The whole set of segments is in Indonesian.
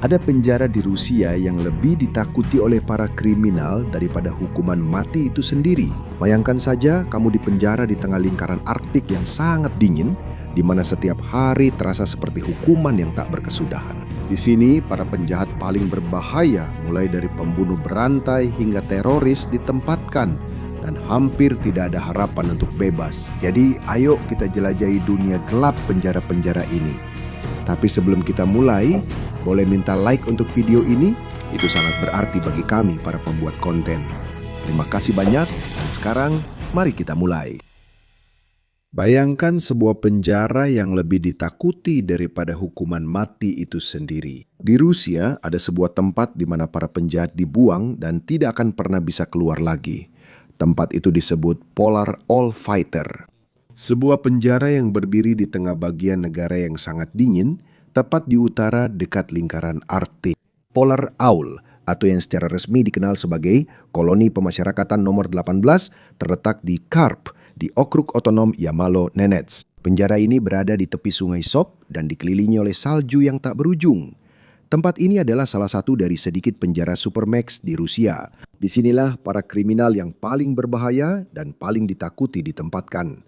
Ada penjara di Rusia yang lebih ditakuti oleh para kriminal daripada hukuman mati itu sendiri. Bayangkan saja kamu dipenjara di tengah lingkaran Arktik yang sangat dingin, di mana setiap hari terasa seperti hukuman yang tak berkesudahan. Di sini, para penjahat paling berbahaya, mulai dari pembunuh berantai hingga teroris ditempatkan, dan hampir tidak ada harapan untuk bebas. Jadi, ayo kita jelajahi dunia gelap penjara-penjara ini. Tapi sebelum kita mulai, boleh minta like untuk video ini? Itu sangat berarti bagi kami, para pembuat konten. Terima kasih banyak, dan sekarang mari kita mulai. Bayangkan sebuah penjara yang lebih ditakuti daripada hukuman mati itu sendiri. Di Rusia, ada sebuah tempat di mana para penjahat dibuang dan tidak akan pernah bisa keluar lagi. Tempat itu disebut Polar All Fighter. Sebuah penjara yang berdiri di tengah bagian negara yang sangat dingin, tepat di utara dekat lingkaran Arktik. Polar Owl, atau yang secara resmi dikenal sebagai Koloni Pemasyarakatan nomor 18, terletak di Karp, di Okrug Otonom Yamalo-Nenets. Penjara ini berada di tepi sungai Sop dan dikelilingi oleh salju yang tak berujung. Tempat ini adalah salah satu dari sedikit penjara Supermax di Rusia. Disinilah para kriminal yang paling berbahaya dan paling ditakuti ditempatkan.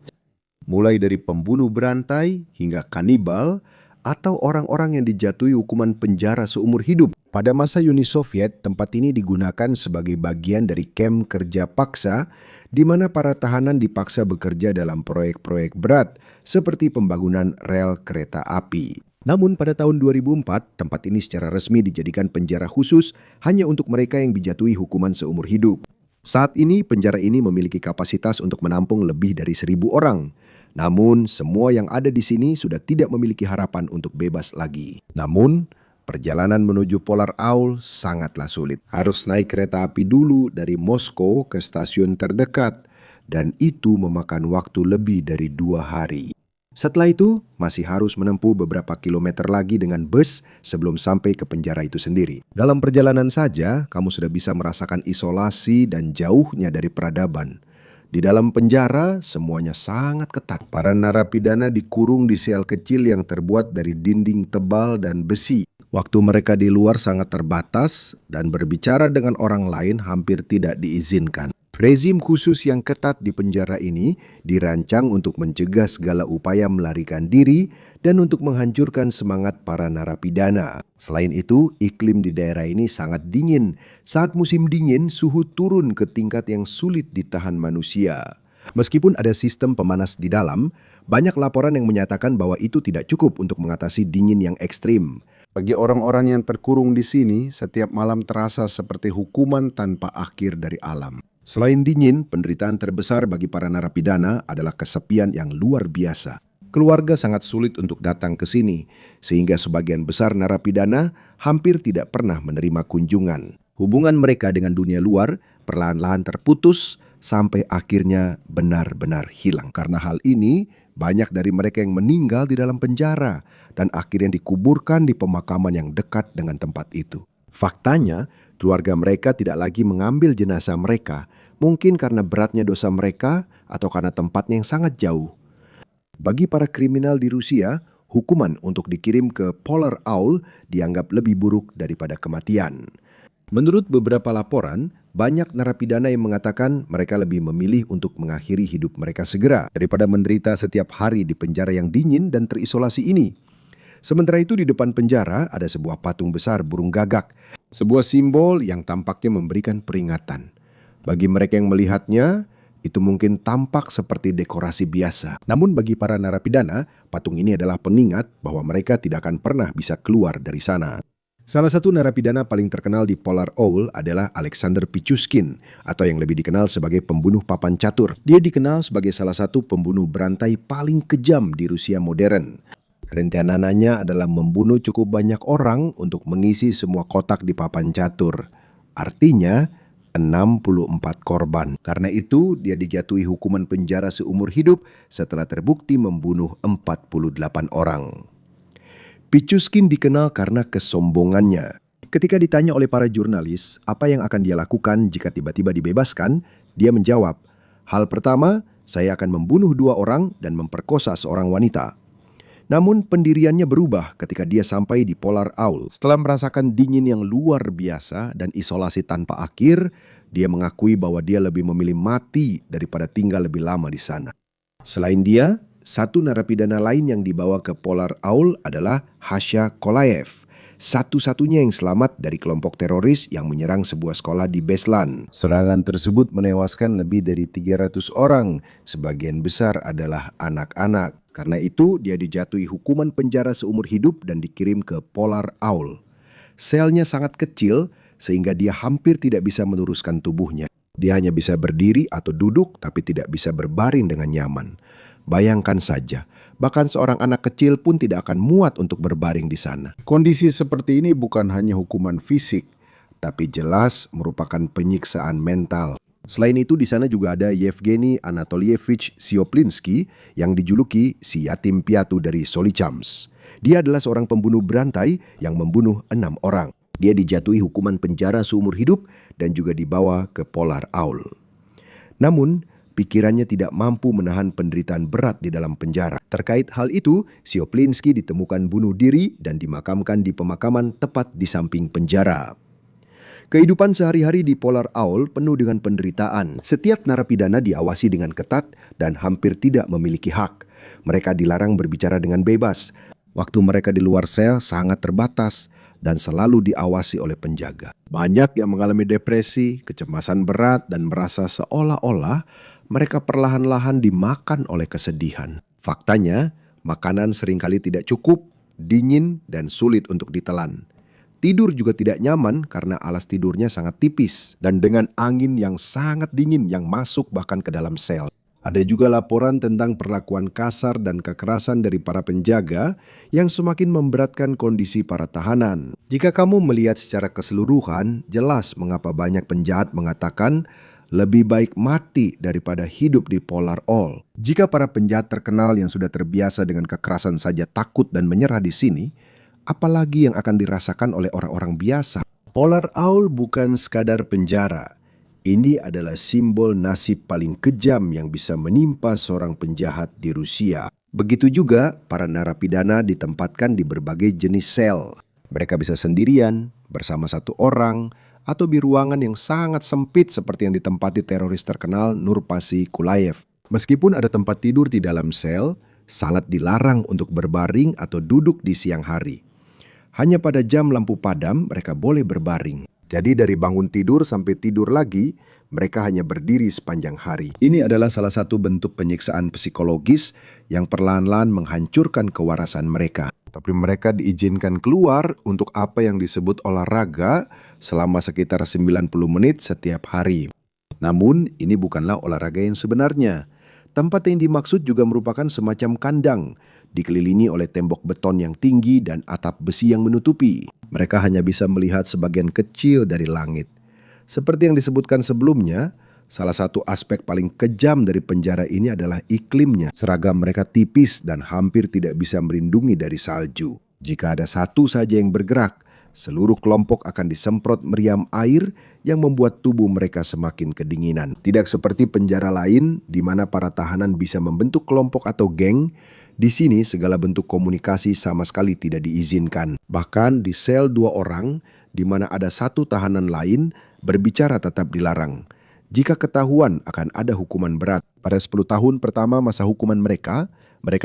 Mulai dari pembunuh berantai hingga kanibal atau orang-orang yang dijatuhi hukuman penjara seumur hidup. Pada masa Uni Soviet, tempat ini digunakan sebagai bagian dari kamp kerja paksa di mana para tahanan dipaksa bekerja dalam proyek-proyek berat seperti pembangunan rel kereta api. Namun pada tahun 2004, tempat ini secara resmi dijadikan penjara khusus hanya untuk mereka yang dijatuhi hukuman seumur hidup. Saat ini, penjara ini memiliki kapasitas untuk menampung lebih dari 1.000 orang. Namun, semua yang ada di sini sudah tidak memiliki harapan untuk bebas lagi. Namun, perjalanan menuju Polar Owl sangatlah sulit. Harus naik kereta api dulu dari Moskow ke stasiun terdekat, dan itu memakan waktu lebih dari 2 hari. Setelah itu, masih harus menempuh beberapa kilometer lagi dengan bus sebelum sampai ke penjara itu sendiri. Dalam perjalanan saja, kamu sudah bisa merasakan isolasi dan jauhnya dari peradaban. Di dalam penjara, semuanya sangat ketat. Para narapidana dikurung di sel kecil yang terbuat dari dinding tebal dan besi. Waktu mereka di luar sangat terbatas dan berbicara dengan orang lain hampir tidak diizinkan. Rezim khusus yang ketat di penjara ini dirancang untuk mencegah segala upaya melarikan diri dan untuk menghancurkan semangat para narapidana. Selain itu, iklim di daerah ini sangat dingin. Saat musim dingin, suhu turun ke tingkat yang sulit ditahan manusia. Meskipun ada sistem pemanas di dalam, banyak laporan yang menyatakan bahwa itu tidak cukup untuk mengatasi dingin yang ekstrim. Bagi orang-orang yang terkurung di sini, setiap malam terasa seperti hukuman tanpa akhir dari alam. Selain dingin, penderitaan terbesar bagi para narapidana adalah kesepian yang luar biasa. Keluarga sangat sulit untuk datang ke sini, sehingga sebagian besar narapidana hampir tidak pernah menerima kunjungan. Hubungan mereka dengan dunia luar perlahan-lahan terputus sampai akhirnya benar-benar hilang. Karena hal ini, banyak dari mereka yang meninggal di dalam penjara dan akhirnya dikuburkan di pemakaman yang dekat dengan tempat itu. Faktanya, keluarga mereka tidak lagi mengambil jenazah mereka, mungkin karena beratnya dosa mereka atau karena tempatnya yang sangat jauh. Bagi para kriminal di Rusia, hukuman untuk dikirim ke Polar Owl dianggap lebih buruk daripada kematian. Menurut beberapa laporan, banyak narapidana yang mengatakan mereka lebih memilih untuk mengakhiri hidup mereka segera daripada menderita setiap hari di penjara yang dingin dan terisolasi ini. Sementara itu di depan penjara ada sebuah patung besar burung gagak, sebuah simbol yang tampaknya memberikan peringatan. Bagi mereka yang melihatnya, itu mungkin tampak seperti dekorasi biasa. Namun bagi para narapidana, patung ini adalah pengingat bahwa mereka tidak akan pernah bisa keluar dari sana. Salah satu narapidana paling terkenal di Polar Owl adalah Alexander Pichushkin, atau yang lebih dikenal sebagai pembunuh papan catur. Dia dikenal sebagai salah satu pembunuh berantai paling kejam di Rusia modern. Rencananya adalah membunuh cukup banyak orang untuk mengisi semua kotak di papan catur. Artinya 64 korban. Karena itu dia dijatuhi hukuman penjara seumur hidup setelah terbukti membunuh 48 orang. Pichushkin dikenal karena kesombongannya. Ketika ditanya oleh para jurnalis apa yang akan dia lakukan jika tiba-tiba dibebaskan, dia menjawab, "Hal pertama, saya akan membunuh 2 orang dan memperkosa seorang wanita." Namun pendiriannya berubah ketika dia sampai di Polar Owl. Setelah merasakan dingin yang luar biasa dan isolasi tanpa akhir, dia mengakui bahwa dia lebih memilih mati daripada tinggal lebih lama di sana. Selain dia, satu narapidana lain yang dibawa ke Polar Owl adalah Hasha Kolaev, satu-satunya yang selamat dari kelompok teroris yang menyerang sebuah sekolah di Beslan. Serangan tersebut menewaskan lebih dari 300 orang, sebagian besar adalah anak-anak. Karena itu, dia dijatuhi hukuman penjara seumur hidup dan dikirim ke Polar Owl. Selnya sangat kecil, sehingga dia hampir tidak bisa meluruskan tubuhnya. Dia hanya bisa berdiri atau duduk, tapi tidak bisa berbaring dengan nyaman. Bayangkan saja, bahkan seorang anak kecil pun tidak akan muat untuk berbaring di sana. Kondisi seperti ini bukan hanya hukuman fisik, tapi jelas merupakan penyiksaan mental. Selain itu, di sana juga ada Yevgeny Anatolievich Sioplinsky yang dijuluki si yatim piatu dari Solichams. Dia adalah seorang pembunuh berantai yang membunuh 6 orang. Dia dijatuhi hukuman penjara seumur hidup dan juga dibawa ke Polar Owl. Namun, pikirannya tidak mampu menahan penderitaan berat di dalam penjara. Terkait hal itu, Sioplinsky ditemukan bunuh diri dan dimakamkan di pemakaman tepat di samping penjara. Kehidupan sehari-hari di Polar Owl penuh dengan penderitaan. Setiap narapidana diawasi dengan ketat dan hampir tidak memiliki hak. Mereka dilarang berbicara dengan bebas. Waktu mereka di luar sel sangat terbatas dan selalu diawasi oleh penjaga. Banyak yang mengalami depresi, kecemasan berat, dan merasa seolah-olah mereka perlahan-lahan dimakan oleh kesedihan. Faktanya, makanan seringkali tidak cukup, dingin, dan sulit untuk ditelan. Tidur juga tidak nyaman karena alas tidurnya sangat tipis dan dengan angin yang sangat dingin yang masuk bahkan ke dalam sel. Ada juga laporan tentang perlakuan kasar dan kekerasan dari para penjaga yang semakin memberatkan kondisi para tahanan. Jika kamu melihat secara keseluruhan, jelas mengapa banyak penjahat mengatakan lebih baik mati daripada hidup di Polar Owl. Jika para penjahat terkenal yang sudah terbiasa dengan kekerasan saja takut dan menyerah di sini, apalagi yang akan dirasakan oleh orang-orang biasa. Polar Owl bukan sekadar penjara. Ini adalah simbol nasib paling kejam yang bisa menimpa seorang penjahat di Rusia. Begitu juga para narapidana ditempatkan di berbagai jenis sel. Mereka bisa sendirian, bersama satu orang, atau di ruangan yang sangat sempit seperti yang ditempati teroris terkenal Nurpasi Kulaev. Meskipun ada tempat tidur di dalam sel, sangat dilarang untuk berbaring atau duduk di siang hari. Hanya pada jam lampu padam mereka boleh berbaring. Jadi dari bangun tidur sampai tidur lagi, mereka hanya berdiri sepanjang hari. Ini adalah salah satu bentuk penyiksaan psikologis yang perlahan-lahan menghancurkan kewarasan mereka. Tapi mereka diizinkan keluar untuk apa yang disebut olahraga selama sekitar 90 menit setiap hari. Namun ini bukanlah olahraga yang sebenarnya. Tempat yang dimaksud juga merupakan semacam kandang, dikelilingi oleh tembok beton yang tinggi dan atap besi yang menutupi. Mereka hanya bisa melihat sebagian kecil dari langit. Seperti yang disebutkan sebelumnya, salah satu aspek paling kejam dari penjara ini adalah iklimnya. Seragam mereka tipis dan hampir tidak bisa melindungi dari salju. Jika ada satu saja yang bergerak, seluruh kelompok akan disemprot meriam air yang membuat tubuh mereka semakin kedinginan. Tidak seperti penjara lain di mana para tahanan bisa membentuk kelompok atau geng, di sini segala bentuk komunikasi sama sekali tidak diizinkan. Bahkan di sel 2 orang, di mana ada satu tahanan lain, berbicara tetap dilarang. Jika ketahuan akan ada hukuman berat. Pada 10 tahun pertama masa hukuman mereka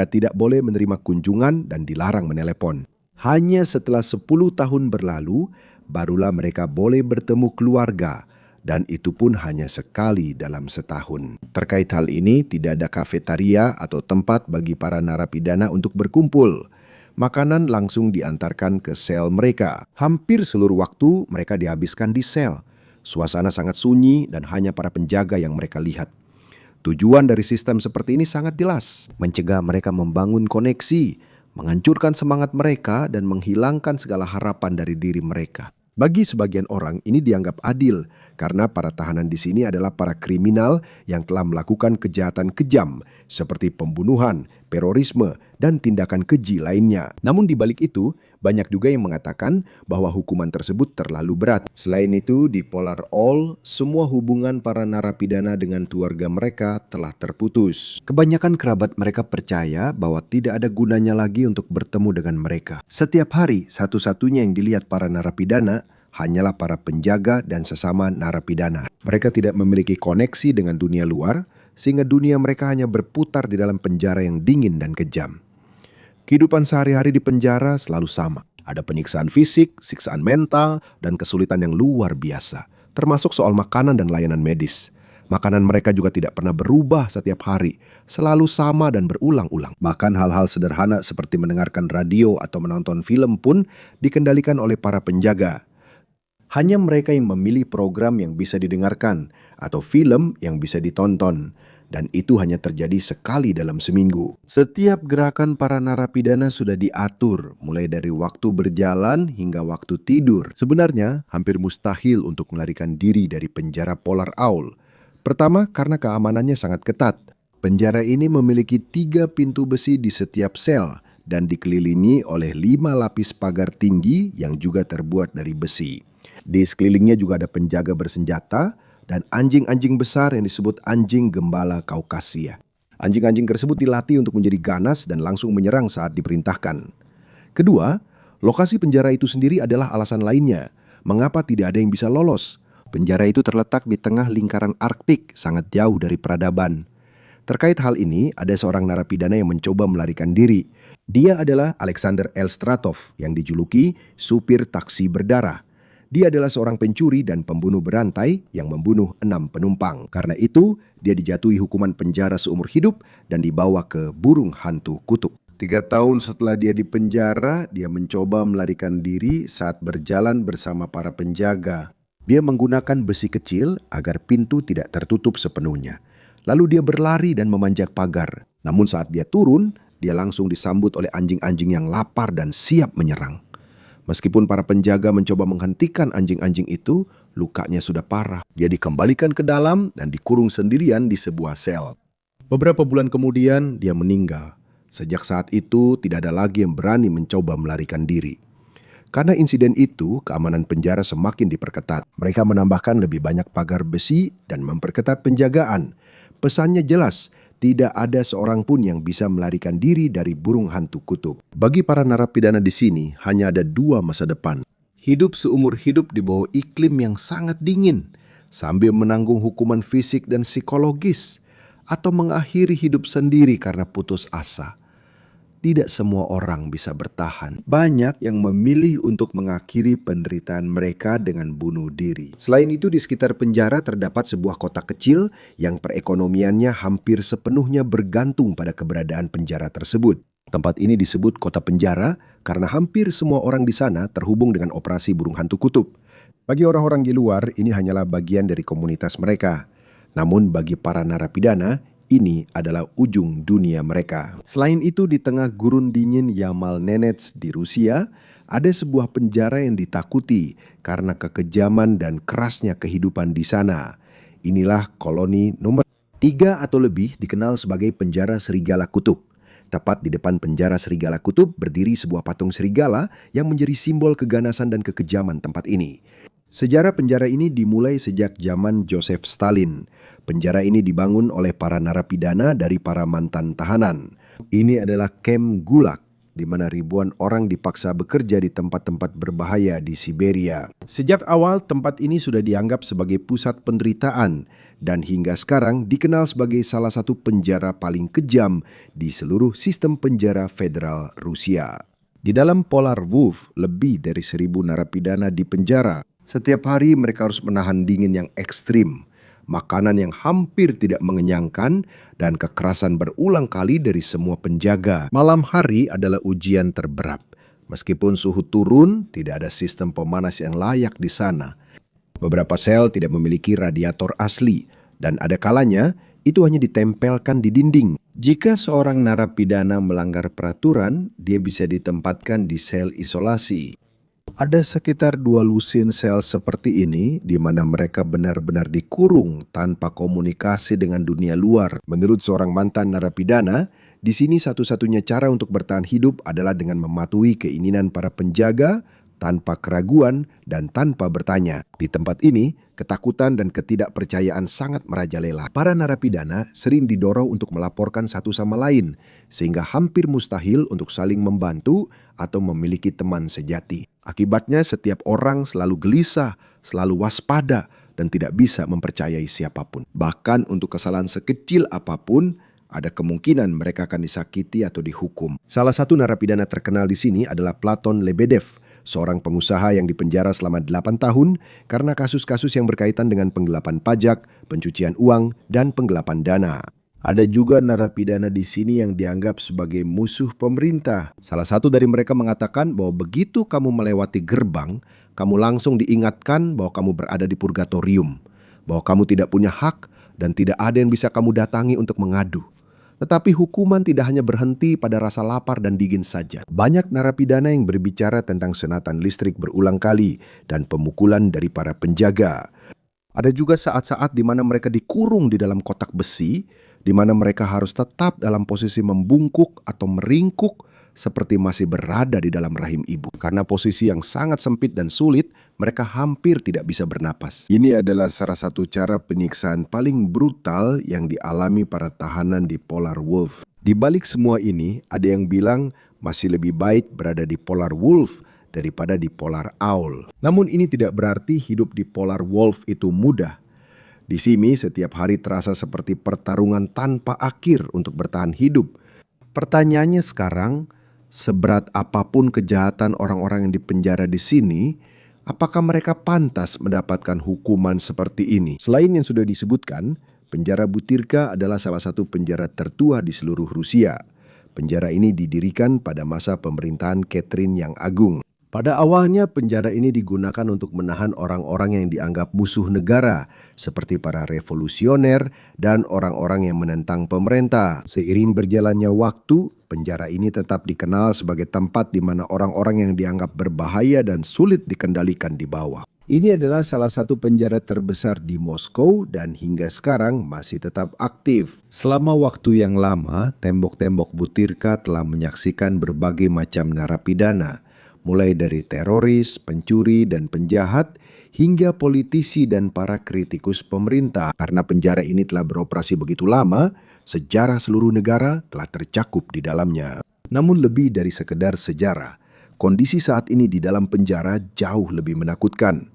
tidak boleh menerima kunjungan dan dilarang menelepon. Hanya setelah 10 tahun berlalu, barulah mereka boleh bertemu keluarga. Dan itu pun hanya sekali dalam setahun. Terkait hal ini, tidak ada kafetaria atau tempat bagi para narapidana untuk berkumpul. Makanan langsung diantarkan ke sel mereka. Hampir seluruh waktu mereka dihabiskan di sel. Suasana sangat sunyi dan hanya para penjaga yang mereka lihat. Tujuan dari sistem seperti ini sangat jelas. Mencegah mereka membangun koneksi, menghancurkan semangat mereka dan menghilangkan segala harapan dari diri mereka. Bagi sebagian orang ini dianggap adil karena para tahanan di sini adalah para kriminal yang telah melakukan kejahatan kejam seperti pembunuhan, terorisme, dan tindakan keji lainnya. Namun di balik itu, banyak juga yang mengatakan bahwa hukuman tersebut terlalu berat. Selain itu, di Polar All, semua hubungan para narapidana dengan keluarga mereka telah terputus. Kebanyakan kerabat mereka percaya bahwa tidak ada gunanya lagi untuk bertemu dengan mereka. Setiap hari, satu-satunya yang dilihat para narapidana hanyalah para penjaga dan sesama narapidana. Mereka tidak memiliki koneksi dengan dunia luar, sehingga dunia mereka hanya berputar di dalam penjara yang dingin dan kejam. Kehidupan sehari-hari di penjara selalu sama. Ada penyiksaan fisik, siksaan mental, dan kesulitan yang luar biasa, termasuk soal makanan dan layanan medis. Makanan mereka juga tidak pernah berubah setiap hari, selalu sama dan berulang-ulang. Bahkan hal-hal sederhana seperti mendengarkan radio atau menonton film pun dikendalikan oleh para penjaga. Hanya mereka yang memilih program yang bisa didengarkan atau film yang bisa ditonton, dan itu hanya terjadi sekali dalam seminggu. Setiap gerakan para narapidana sudah diatur, mulai dari waktu berjalan hingga waktu tidur. Sebenarnya, hampir mustahil untuk melarikan diri dari penjara Polar Owl. Pertama, karena keamanannya sangat ketat. Penjara ini memiliki 3 pintu besi di setiap sel dan dikelilingi oleh 5 lapis pagar tinggi yang juga terbuat dari besi. Di sekelilingnya juga ada penjaga bersenjata dan anjing-anjing besar yang disebut anjing gembala Kaukasia. Anjing-anjing tersebut dilatih untuk menjadi ganas dan langsung menyerang saat diperintahkan. Kedua, lokasi penjara itu sendiri adalah alasan lainnya. Mengapa tidak ada yang bisa lolos? Penjara itu terletak di tengah lingkaran Arktik, sangat jauh dari peradaban. Terkait hal ini, ada seorang narapidana yang mencoba melarikan diri. Dia adalah Alexander Elstratov yang dijuluki supir taksi berdarah. Dia adalah seorang pencuri dan pembunuh berantai yang membunuh 6 penumpang. Karena itu, dia dijatuhi hukuman penjara seumur hidup dan dibawa ke burung hantu kutub. 3 tahun setelah dia di penjara, dia mencoba melarikan diri saat berjalan bersama para penjaga. Dia menggunakan besi kecil agar pintu tidak tertutup sepenuhnya. Lalu dia berlari dan memanjat pagar. Namun saat dia turun, dia langsung disambut oleh anjing-anjing yang lapar dan siap menyerang. Meskipun para penjaga mencoba menghentikan anjing-anjing itu, lukanya sudah parah. Dia dikembalikan ke dalam dan dikurung sendirian di sebuah sel. Beberapa bulan kemudian, dia meninggal. Sejak saat itu, tidak ada lagi yang berani mencoba melarikan diri. Karena insiden itu, keamanan penjara semakin diperketat. Mereka menambahkan lebih banyak pagar besi dan memperketat penjagaan. Pesannya jelas, tidak ada seorang pun yang bisa melarikan diri dari burung hantu kutub. Bagi para narapidana di sini, hanya ada 2 masa depan. Hidup seumur hidup di bawah iklim yang sangat dingin, sambil menanggung hukuman fisik dan psikologis, atau mengakhiri hidup sendiri karena putus asa. Tidak semua orang bisa bertahan. Banyak yang memilih untuk mengakhiri penderitaan mereka dengan bunuh diri. Selain itu, di sekitar penjara terdapat sebuah kota kecil yang perekonomiannya hampir sepenuhnya bergantung pada keberadaan penjara tersebut. Tempat ini disebut kota penjara karena hampir semua orang di sana terhubung dengan operasi burung hantu kutub. Bagi orang-orang di luar, ini hanyalah bagian dari komunitas mereka. Namun bagi para narapidana, ini adalah ujung dunia mereka. Selain itu, di tengah gurun dingin Yamal Nenets di Rusia, ada sebuah penjara yang ditakuti karena kekejaman dan kerasnya kehidupan di sana. Inilah koloni nomor 3 atau lebih dikenal sebagai penjara serigala kutub. Tepat di depan penjara serigala kutub berdiri sebuah patung serigala yang menjadi simbol keganasan dan kekejaman tempat ini. Sejarah penjara ini dimulai sejak zaman Joseph Stalin. Penjara ini dibangun oleh para narapidana dari para mantan tahanan. Ini adalah kamp Gulag, di mana ribuan orang dipaksa bekerja di tempat-tempat berbahaya di Siberia. Sejak awal, tempat ini sudah dianggap sebagai pusat penderitaan dan hingga sekarang dikenal sebagai salah satu penjara paling kejam di seluruh sistem penjara federal Rusia. Di dalam Polar Wolf, lebih dari 1.000 narapidana di penjara. Setiap hari mereka harus menahan dingin yang ekstrim, makanan yang hampir tidak mengenyangkan, dan kekerasan berulang kali dari semua penjaga. Malam hari adalah ujian terberat. Meskipun suhu turun, tidak ada sistem pemanas yang layak di sana. Beberapa sel tidak memiliki radiator asli, dan ada kalanya itu hanya ditempelkan di dinding. Jika seorang narapidana melanggar peraturan, dia bisa ditempatkan di sel isolasi. Ada sekitar 2 lusin sel seperti ini di mana mereka benar-benar dikurung tanpa komunikasi dengan dunia luar. Menurut seorang mantan narapidana, di sini satu-satunya cara untuk bertahan hidup adalah dengan mematuhi keinginan para penjaga tanpa keraguan dan tanpa bertanya. Di tempat ini, ketakutan dan ketidakpercayaan sangat merajalela. Para narapidana sering didorong untuk melaporkan satu sama lain, sehingga hampir mustahil untuk saling membantu atau memiliki teman sejati. Akibatnya setiap orang selalu gelisah, selalu waspada, dan tidak bisa mempercayai siapapun. Bahkan untuk kesalahan sekecil apapun, ada kemungkinan mereka akan disakiti atau dihukum. Salah satu narapidana terkenal di sini adalah Platon Lebedev, seorang pengusaha yang dipenjara selama 8 tahun karena kasus-kasus yang berkaitan dengan penggelapan pajak, pencucian uang, dan penggelapan dana. Ada juga narapidana di sini yang dianggap sebagai musuh pemerintah. Salah satu dari mereka mengatakan bahwa begitu kamu melewati gerbang, kamu langsung diingatkan bahwa kamu berada di purgatorium, bahwa kamu tidak punya hak dan tidak ada yang bisa kamu datangi untuk mengadu. Tetapi hukuman tidak hanya berhenti pada rasa lapar dan dingin saja. Banyak narapidana yang berbicara tentang senatan listrik berulang kali dan pemukulan dari para penjaga. Ada juga saat-saat di mana mereka dikurung di dalam kotak besi, di mana mereka harus tetap dalam posisi membungkuk atau meringkuk seperti masih berada di dalam rahim ibu. Karena posisi yang sangat sempit dan sulit, mereka hampir tidak bisa bernapas. Ini adalah salah satu cara penyiksaan paling brutal yang dialami para tahanan di Polar Wolf. Di balik semua ini, ada yang bilang masih lebih baik berada di Polar Wolf daripada di Polar Owl. Namun ini tidak berarti hidup di Polar Wolf itu mudah. Di sini setiap hari terasa seperti pertarungan tanpa akhir untuk bertahan hidup. Pertanyaannya sekarang, seberat apapun kejahatan orang-orang yang dipenjara di sini, apakah mereka pantas mendapatkan hukuman seperti ini? Selain yang sudah disebutkan, penjara Butyrka adalah salah satu penjara tertua di seluruh Rusia. Penjara ini didirikan pada masa pemerintahan Catherine yang Agung. Pada awalnya penjara ini digunakan untuk menahan orang-orang yang dianggap musuh negara, seperti para revolusioner dan orang-orang yang menentang pemerintah. Seiring berjalannya waktu, penjara ini tetap dikenal sebagai tempat di mana orang-orang yang dianggap berbahaya dan sulit dikendalikan dibawa. Ini adalah salah satu penjara terbesar di Moskow dan hingga sekarang masih tetap aktif. Selama waktu yang lama, tembok-tembok Butyrka telah menyaksikan berbagai macam narapidana, mulai dari teroris, pencuri, dan penjahat, hingga politisi dan para kritikus pemerintah. Karena penjara ini telah beroperasi begitu lama, sejarah seluruh negara telah tercakup di dalamnya. Namun lebih dari sekedar sejarah, kondisi saat ini di dalam penjara jauh lebih menakutkan.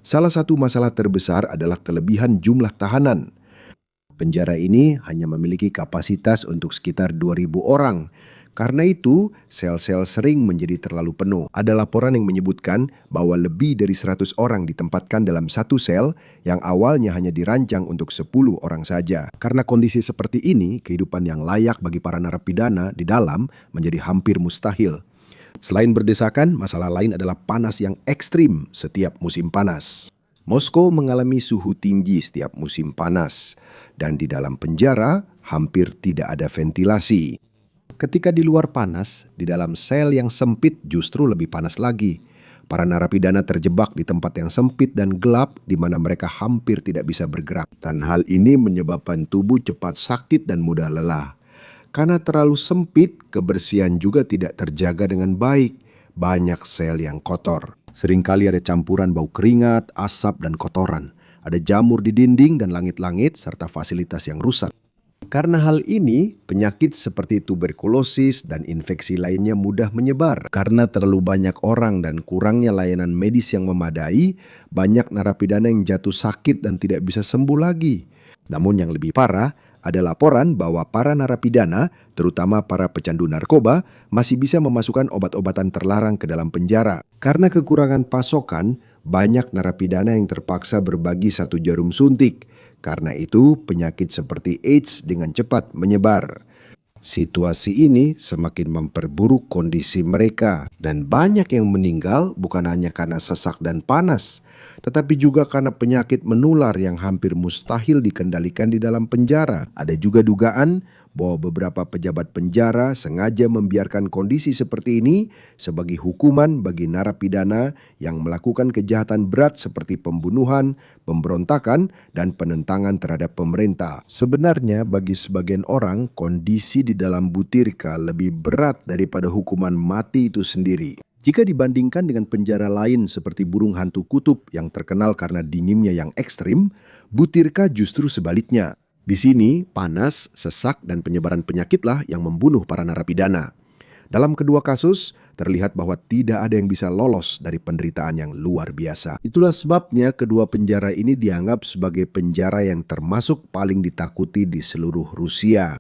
Salah satu masalah terbesar adalah kelebihan jumlah tahanan. Penjara ini hanya memiliki kapasitas untuk sekitar 2.000 orang. Karena itu, sel-sel sering menjadi terlalu penuh. Ada laporan yang menyebutkan bahwa lebih dari 100 orang ditempatkan dalam satu sel yang awalnya hanya dirancang untuk 10 orang saja. Karena kondisi seperti ini, kehidupan yang layak bagi para narapidana di dalam menjadi hampir mustahil. Selain berdesakan, masalah lain adalah panas yang ekstrim setiap musim panas. Moskow mengalami suhu tinggi setiap musim panas, dan di dalam penjara hampir tidak ada ventilasi. Ketika di luar panas, di dalam sel yang sempit justru lebih panas lagi. Para narapidana terjebak di tempat yang sempit dan gelap di mana mereka hampir tidak bisa bergerak. Dan hal ini menyebabkan tubuh cepat sakit dan mudah lelah. Karena terlalu sempit, kebersihan juga tidak terjaga dengan baik. Banyak sel yang kotor. Seringkali ada campuran bau keringat, asap, dan kotoran. Ada jamur di dinding dan langit-langit serta fasilitas yang rusak. Karena hal ini, penyakit seperti tuberkulosis dan infeksi lainnya mudah menyebar. Karena terlalu banyak orang dan kurangnya layanan medis yang memadai, banyak narapidana yang jatuh sakit dan tidak bisa sembuh lagi. Namun yang lebih parah, ada laporan bahwa para narapidana, terutama para pecandu narkoba, masih bisa memasukkan obat-obatan terlarang ke dalam penjara. Karena kekurangan pasokan, banyak narapidana yang terpaksa berbagi satu jarum suntik. Karena itu, penyakit seperti AIDS dengan cepat menyebar. Situasi ini semakin memperburuk kondisi mereka. Dan banyak yang meninggal bukan hanya karena sesak dan panas, tetapi juga karena penyakit menular yang hampir mustahil dikendalikan di dalam penjara. Ada juga dugaan bahwa beberapa pejabat penjara sengaja membiarkan kondisi seperti ini sebagai hukuman bagi narapidana yang melakukan kejahatan berat seperti pembunuhan, pemberontakan, dan penentangan terhadap pemerintah. Sebenarnya bagi sebagian orang, kondisi di dalam Butyrka lebih berat daripada hukuman mati itu sendiri. Jika dibandingkan dengan penjara lain seperti Burung Hantu Kutub yang terkenal karena dinginnya yang ekstrim, Butyrka justru sebaliknya. Di sini, panas, sesak, dan penyebaran penyakitlah yang membunuh para narapidana. Dalam kedua kasus, terlihat bahwa tidak ada yang bisa lolos dari penderitaan yang luar biasa. Itulah sebabnya kedua penjara ini dianggap sebagai penjara yang termasuk paling ditakuti di seluruh Rusia.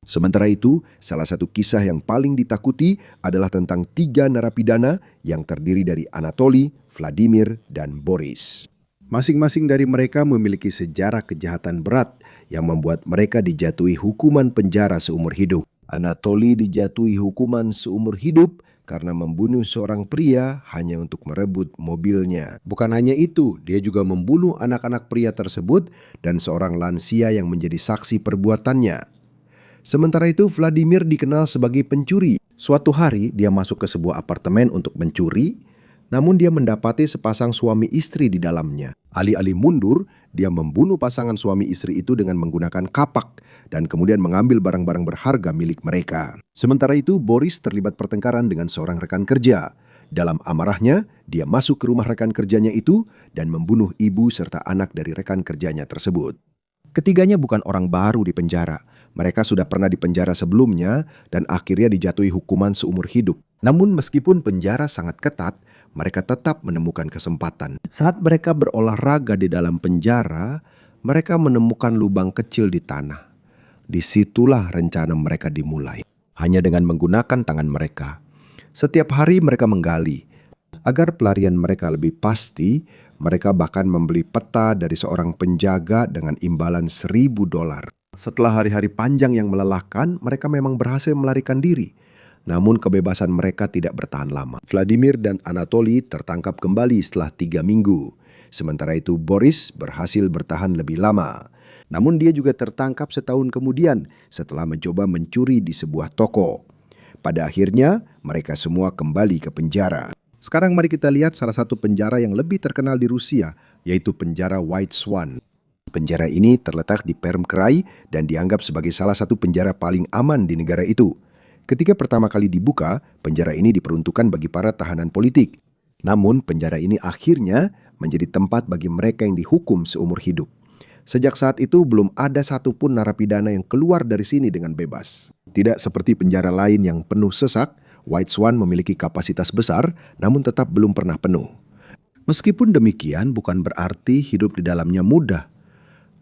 Sementara itu, salah satu kisah yang paling ditakuti adalah tentang 3 narapidana yang terdiri dari Anatoly, Vladimir, dan Boris. Masing-masing dari mereka memiliki sejarah kejahatan berat yang membuat mereka dijatuhi hukuman penjara seumur hidup. Anatoly dijatuhi hukuman seumur hidup karena membunuh seorang pria hanya untuk merebut mobilnya. Bukan hanya itu, dia juga membunuh anak-anak pria tersebut dan seorang lansia yang menjadi saksi perbuatannya. Sementara itu, Vladimir dikenal sebagai pencuri. Suatu hari, dia masuk ke sebuah apartemen untuk mencuri, namun dia mendapati sepasang suami istri di dalamnya. Alih-alih mundur, dia membunuh pasangan suami istri itu dengan menggunakan kapak dan kemudian mengambil barang-barang berharga milik mereka. Sementara itu, Boris terlibat pertengkaran dengan seorang rekan kerja. Dalam amarahnya, dia masuk ke rumah rekan kerjanya itu dan membunuh ibu serta anak dari rekan kerjanya tersebut. Ketiganya bukan orang baru di penjara. Mereka sudah pernah di penjara sebelumnya dan akhirnya dijatuhi hukuman seumur hidup. Namun meskipun penjara sangat ketat, mereka tetap menemukan kesempatan. Saat mereka berolahraga di dalam penjara, mereka menemukan lubang kecil di tanah. Disitulah rencana mereka dimulai. Hanya dengan menggunakan tangan mereka. Setiap hari mereka menggali. Agar pelarian mereka lebih pasti, mereka bahkan membeli peta dari seorang penjaga dengan imbalan $1.000. Setelah hari-hari panjang yang melelahkan, mereka memang berhasil melarikan diri. Namun kebebasan mereka tidak bertahan lama. Vladimir dan Anatoly tertangkap kembali setelah 3 minggu. Sementara itu Boris berhasil bertahan lebih lama. Namun dia juga tertangkap setahun kemudian setelah mencoba mencuri di sebuah toko. Pada akhirnya mereka semua kembali ke penjara. Sekarang mari kita lihat salah satu penjara yang lebih terkenal di Rusia, yaitu penjara White Swan. Penjara ini terletak di Perm Krai dan dianggap sebagai salah satu penjara paling aman di negara itu. Ketika pertama kali dibuka, penjara ini diperuntukkan bagi para tahanan politik. Namun, penjara ini akhirnya menjadi tempat bagi mereka yang dihukum seumur hidup. Sejak saat itu, belum ada satupun narapidana yang keluar dari sini dengan bebas. Tidak seperti penjara lain yang penuh sesak, White Swan memiliki kapasitas besar, namun tetap belum pernah penuh. Meskipun demikian, bukan berarti hidup di dalamnya mudah.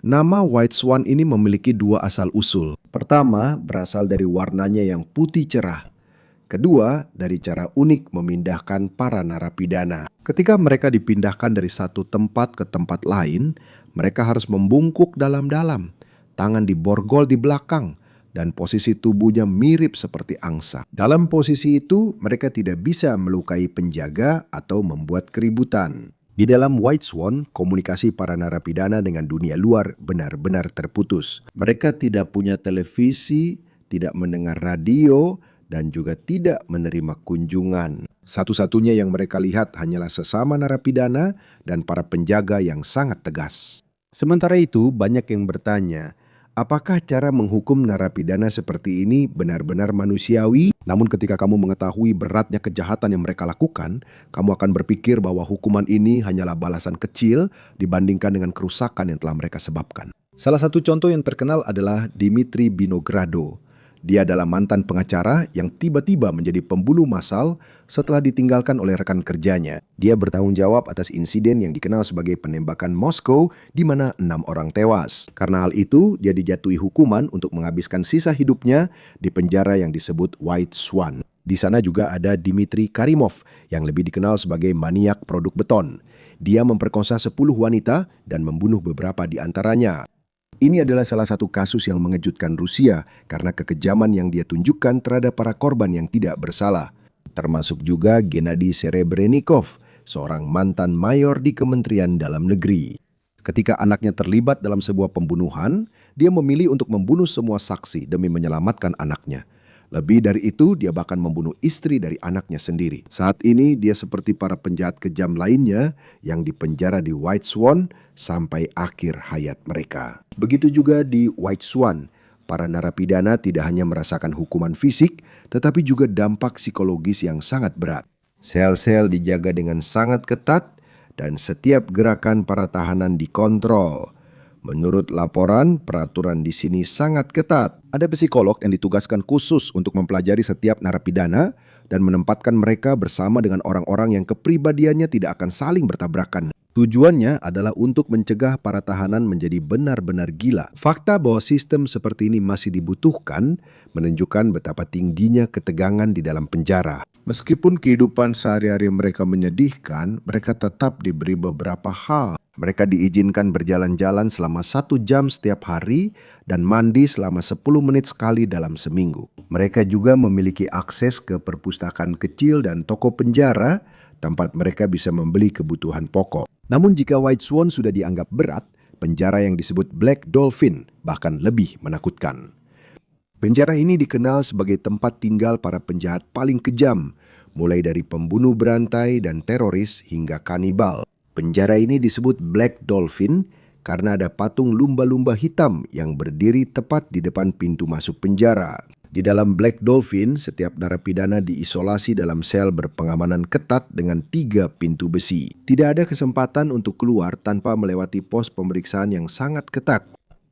Nama White Swan ini memiliki 2 asal-usul. Pertama, berasal dari warnanya yang putih cerah. Kedua, dari cara unik memindahkan para narapidana. Ketika mereka dipindahkan dari satu tempat ke tempat lain, mereka harus membungkuk dalam-dalam, tangan diborgol di belakang, dan posisi tubuhnya mirip seperti angsa. Dalam posisi itu, mereka tidak bisa melukai penjaga atau membuat keributan. Di dalam White Swan, komunikasi para narapidana dengan dunia luar benar-benar terputus. Mereka tidak punya televisi, tidak mendengar radio, dan juga tidak menerima kunjungan. Satu-satunya yang mereka lihat hanyalah sesama narapidana dan para penjaga yang sangat tegas. Sementara itu, banyak yang bertanya, apakah cara menghukum narapidana seperti ini benar-benar manusiawi? Namun ketika kamu mengetahui beratnya kejahatan yang mereka lakukan, kamu akan berpikir bahwa hukuman ini hanyalah balasan kecil dibandingkan dengan kerusakan yang telah mereka sebabkan. Salah satu contoh yang terkenal adalah Dmitry Vinogradov. Dia adalah mantan pengacara yang tiba-tiba menjadi pembunuh massal setelah ditinggalkan oleh rekan kerjanya. Dia bertanggung jawab atas insiden yang dikenal sebagai penembakan Moskow di mana 6 orang tewas. Karena hal itu, dia dijatuhi hukuman untuk menghabiskan sisa hidupnya di penjara yang disebut White Swan. Di sana juga ada Dmitry Karimov yang lebih dikenal sebagai maniak produk beton. Dia memperkosa 10 wanita dan membunuh beberapa di antaranya. Ini adalah salah satu kasus yang mengejutkan Rusia karena kekejaman yang dia tunjukkan terhadap para korban yang tidak bersalah. Termasuk juga Gennady Serebrennikov, seorang mantan mayor di Kementerian Dalam Negeri. Ketika anaknya terlibat dalam sebuah pembunuhan, dia memilih untuk membunuh semua saksi demi menyelamatkan anaknya. Lebih dari itu, dia bahkan membunuh istri dari anaknya sendiri. Saat ini, dia seperti para penjahat kejam lainnya yang dipenjara di White Swan sampai akhir hayat mereka. Begitu juga di White Swan, para narapidana tidak hanya merasakan hukuman fisik, tetapi juga dampak psikologis yang sangat berat. Sel-sel dijaga dengan sangat ketat dan setiap gerakan para tahanan dikontrol. Menurut laporan, peraturan di sini sangat ketat. Ada psikolog yang ditugaskan khusus untuk mempelajari setiap narapidana dan menempatkan mereka bersama dengan orang-orang yang kepribadiannya tidak akan saling bertabrakan. Tujuannya adalah untuk mencegah para tahanan menjadi benar-benar gila. Fakta bahwa sistem seperti ini masih dibutuhkan menunjukkan betapa tingginya ketegangan di dalam penjara. Meskipun kehidupan sehari-hari mereka menyedihkan, mereka tetap diberi beberapa hal. Mereka diizinkan berjalan-jalan selama 1 jam setiap hari dan mandi selama 10 menit sekali dalam seminggu. Mereka juga memiliki akses ke perpustakaan kecil dan toko penjara, tempat mereka bisa membeli kebutuhan pokok. Namun jika White Swan sudah dianggap berat, penjara yang disebut Black Dolphin bahkan lebih menakutkan. Penjara ini dikenal sebagai tempat tinggal para penjahat paling kejam, mulai dari pembunuh berantai dan teroris hingga kanibal. Penjara ini disebut Black Dolphin karena ada patung lumba-lumba hitam yang berdiri tepat di depan pintu masuk penjara. Di dalam Black Dolphin, setiap narapidana diisolasi dalam sel berpengamanan ketat dengan 3 pintu besi. Tidak ada kesempatan untuk keluar tanpa melewati pos pemeriksaan yang sangat ketat.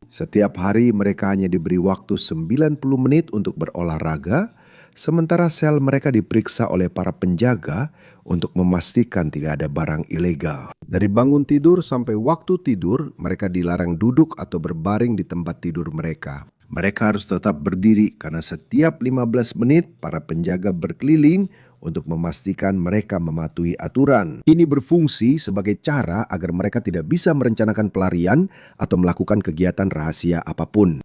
Setiap hari mereka hanya diberi waktu 90 menit untuk berolahraga, sementara sel mereka diperiksa oleh para penjaga untuk memastikan tidak ada barang ilegal. Dari bangun tidur sampai waktu tidur, mereka dilarang duduk atau berbaring di tempat tidur mereka. Mereka harus tetap berdiri karena setiap 15 menit para penjaga berkeliling untuk memastikan mereka mematuhi aturan. Ini berfungsi sebagai cara agar mereka tidak bisa merencanakan pelarian atau melakukan kegiatan rahasia apapun.